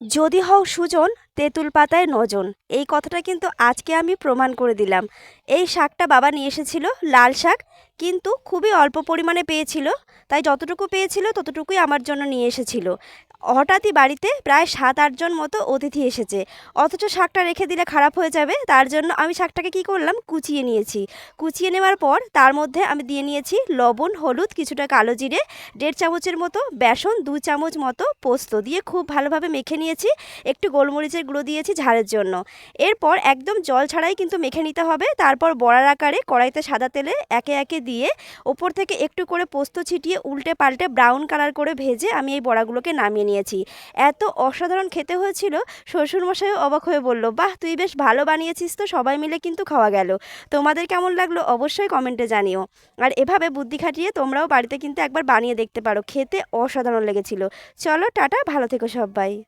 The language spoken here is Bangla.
যদি হও সুজন, তেঁতুল পাতায় নজন। এই কথাটা কিন্তু আজকে আমি প্রমাণ করে দিলাম। এই শাকটা বাবা নিয়ে এসেছিল, লাল শাক, কিন্তু খুবই অল্প পরিমাণে পেয়েছিল। তাই যতটুকু পেয়েছিল ততটুকুই আমার জন্য নিয়ে এসেছিল। হঠাৎই বাড়িতে প্রায় 7-8 জন মতো অতিথি এসেছে, অথচ শাকটা রেখে দিলে খারাপ হয়ে যাবে, তার জন্য আমি শাকটাকে কি করলাম, কুচিয়ে নিয়েছি। কুচিয়ে নেওয়ার পর তার মধ্যে আমি দিয়ে নিয়েছি লবণ, হলুদ, কিছুটা কালো জিরে, 1.5 চামচের মতো বেসন, 2 চামচ মতো পোস্ত দিয়ে খুব ভালোভাবে মেখে নিয়েছি। একটু গোলমরিচের গুঁড়ো দিয়েছি ঝালের জন্য। এরপর একদম জল ছাড়াই কিন্তু মেখে নিতে হবে। তারপর বড়ার আকারে কড়াইতে সাদা তেলে একে একে দিয়ে ওপর থেকে একটু করে পোস্ত ছিটিয়ে উল্টে পাল্টে ব্রাউন কালার করে ভেজে আমি এই বড়াগুলোকে নামিয়ে নিয়েছি। এত অসাধারণ খেতে হয়েছিল, শ্বশুরমশাইও অবাক হয়ে বলল, বাহ, তুই বেশ ভালো বানিয়েছিস তো। সবাই মিলে কিন্তু খাওয়া গেল। তোমাদের কেমন লাগলো অবশ্যই কমেন্টে জানিও। আর এভাবে বুদ্ধি খাটিয়ে তোমরাও বাড়িতে কিন্তু একবার বানিয়ে দেখতে পারো, খেতে অসাধারণ লেগেছিল। চলো টাটা, ভালো থেকো সবাই।